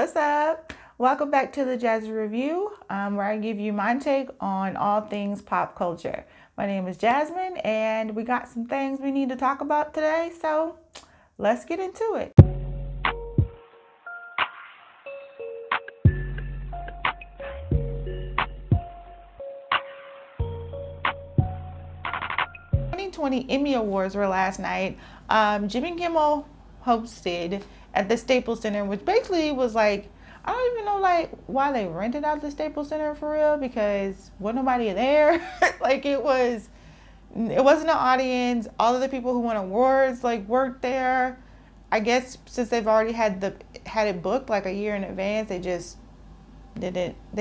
What's up? Welcome back to the Jazzy Review, where I give you my take on all things pop culture. My name is Jasmine, and we got some things we need to talk about today, so let's get into it. 2020 Emmy Awards were last night. Jimmy Kimmel hosted at the Staples Center, which basically was like, I don't even know like why they rented out the Staples Center for real, because wasn't nobody there. Like it wasn't an audience. All of the people who won awards like worked there. I guess since they've already had it booked like a year in advance, they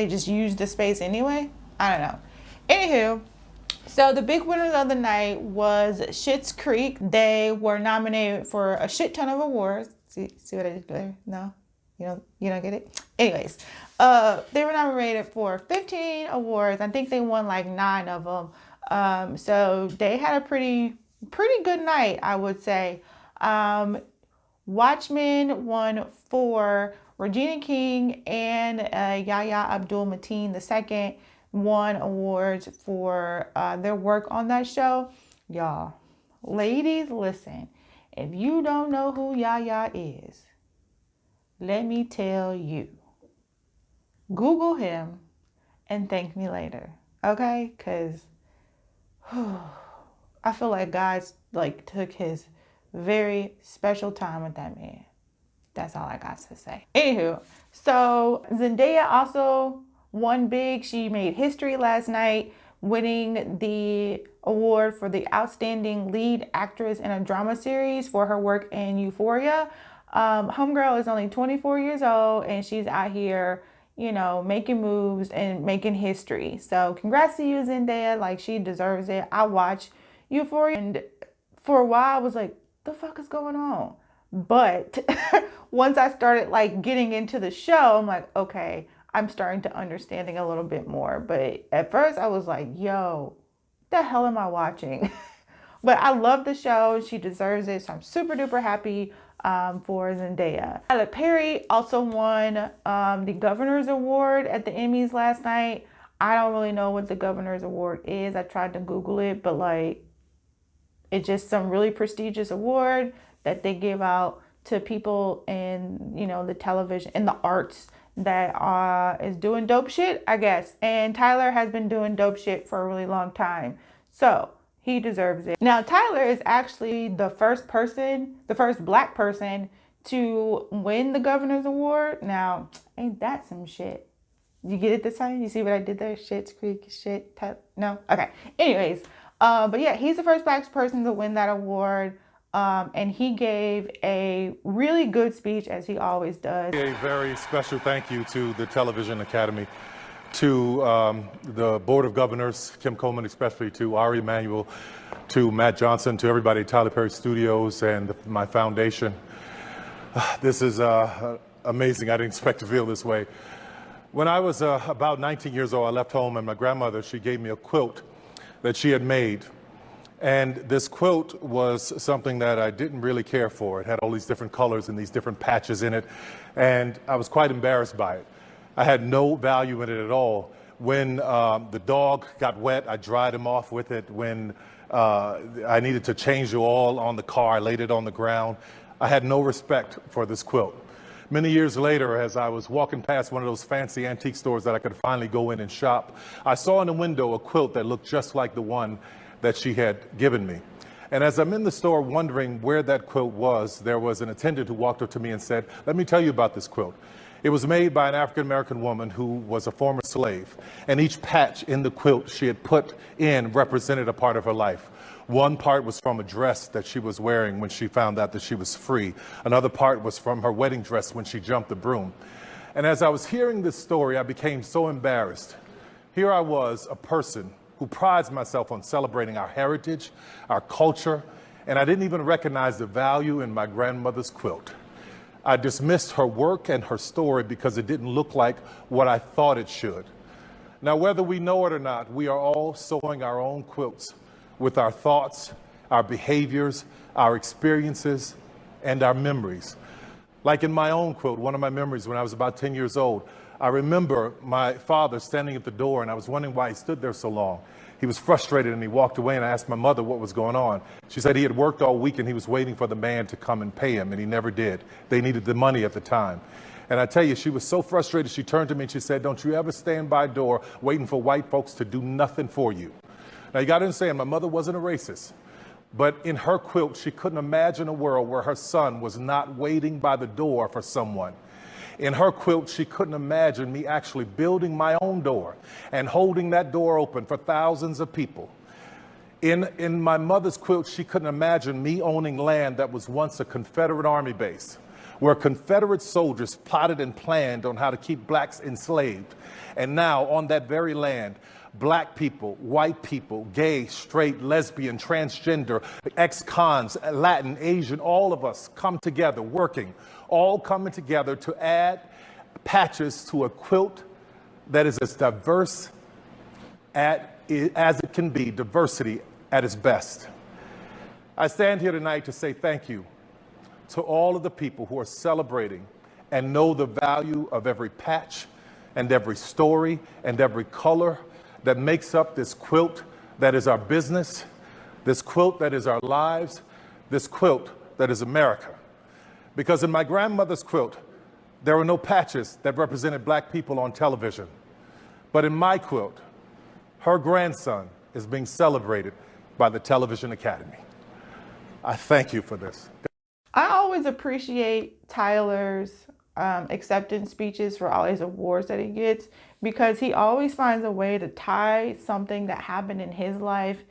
just used the space anyway. I don't know. Anywho, so the big winners of the night was Schitt's Creek. They were nominated for a shit ton of awards. See what I did there? No? You don't get it? Anyways, they were nominated for 15 awards. I think they won like 9 of them. So they had a pretty good night, I would say. Watchmen won 4. Regina King and Yahya Abdul-Mateen II won awards for their work on that show. Y'all, ladies, listen. If you don't know who Yahya is, let me tell you. Google him and thank me later, okay? Because I feel like God like took his very special time with that man. That's all I got to say. Anywho, so Zendaya also won big. She made history last night, winning the award for the Outstanding Lead Actress in a Drama Series for her work in Euphoria. Homegirl is only 24 years old, and she's out here, making moves and making history. So congrats to you, Zendaya. Like, she deserves it. I watched Euphoria, and for a while I was like, the fuck is going on? But once I started like getting into the show, I'm like, okay, I'm starting to understanding a little bit more. But at first I was like, yo, what the hell am I watching? But I love the show. She deserves it. So I'm super duper happy for Zendaya. Tyler Perry also won the Governor's Award at the Emmys last night. I don't really know what the Governor's Award is. I tried to Google it, but like, it's just some really prestigious award that they give out to people in, the television and the arts that is doing dope shit, I guess. And Tyler has been doing dope shit for a really long time. So he deserves it. Now, Tyler is actually the first Black person to win the Governor's Award. Now, ain't that some shit? You get it this time? You see what I did there? Schitt's Creek, shit. No? Okay. Anyways, but yeah, he's the first Black person to win that award. And he gave a really good speech, as he always does. A very special thank you to the Television Academy, to the Board of Governors, Kim Coleman especially, to Ari Emanuel, to Matt Johnson, to everybody at Tyler Perry Studios and my foundation. This is amazing. I didn't expect to feel this way. When I was about 19 years old, I left home, and my grandmother, she gave me a quilt that she had made. And this quilt was something that I didn't really care for. It had all these different colors and these different patches in it, and I was quite embarrassed by it. I had no value in it at all. When the dog got wet, I dried him off with it. When I needed to change the oil on the car, I laid it on the ground. I had no respect for this quilt. Many years later, as I was walking past one of those fancy antique stores that I could finally go in and shop, I saw in the window a quilt that looked just like the one that she had given me. And as I'm in the store wondering where that quilt was, there was an attendant who walked up to me and said, "Let me tell you about this quilt. It was made by an African-American woman who was a former slave, and each patch in the quilt she had put in represented a part of her life. One part was from a dress that she was wearing when she found out that she was free. Another part was from her wedding dress when she jumped the broom." And as I was hearing this story, I became so embarrassed. Here I was, a person who prides myself on celebrating our heritage, our culture, and I didn't even recognize the value in my grandmother's quilt. I dismissed her work and her story because it didn't look like what I thought it should. Now, whether we know it or not, we are all sewing our own quilts with our thoughts, our behaviors, our experiences, and our memories. Like in my own quilt, one of my memories when I was about 10 years old, I remember my father standing at the door, and I was wondering why he stood there so long. He was frustrated and he walked away, and I asked my mother what was going on. She said he had worked all week and he was waiting for the man to come and pay him, and he never did. They needed the money at the time. And I tell you, she was so frustrated, she turned to me and she said, "Don't you ever stand by a door waiting for white folks to do nothing for you." Now, you got to understand, my mother wasn't a racist. But in her quilt, she couldn't imagine a world where her son was not waiting by the door for someone. In her quilt, she couldn't imagine me actually building my own door and holding that door open for thousands of people. In my mother's quilt, she couldn't imagine me owning land that was once a Confederate Army base, where Confederate soldiers plotted and planned on how to keep blacks enslaved. And now, on that very land, black people, white people, gay, straight, lesbian, transgender, ex-cons, Latin, Asian, all of us come together, working, all coming together to add patches to a quilt that is as diverse as it can be, diversity at its best. I stand here tonight to say thank you to all of the people who are celebrating and know the value of every patch and every story and every color that makes up this quilt that is our business, this quilt that is our lives, this quilt that is America. Because in my grandmother's quilt, there were no patches that represented black people on television. But in my quilt, her grandson is being celebrated by the Television Academy. I thank you for this. I always appreciate Tyler's acceptance speeches for all his awards that he gets, because he always finds a way to tie something that happened in his life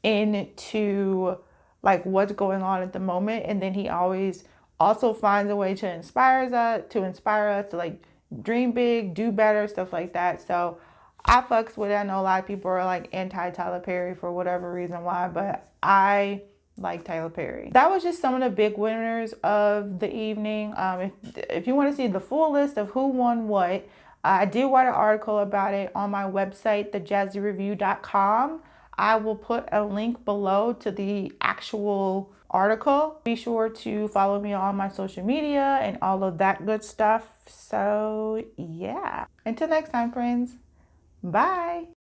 into like what's going on at the moment, and then he always also finds a way to inspire us to like dream big, do better, stuff like that. So I fucks with it. I know a lot of people are like anti Tyler Perry for whatever reason why, but I like Tyler Perry. That was just some of the big winners of the evening. If you want to see the full list of who won what, I did write an article about it on my website, thejazzyreview.com. I will put a link below to the actual article. Be sure to follow me on my social media and all of that good stuff. So yeah, until next time, friends. Bye.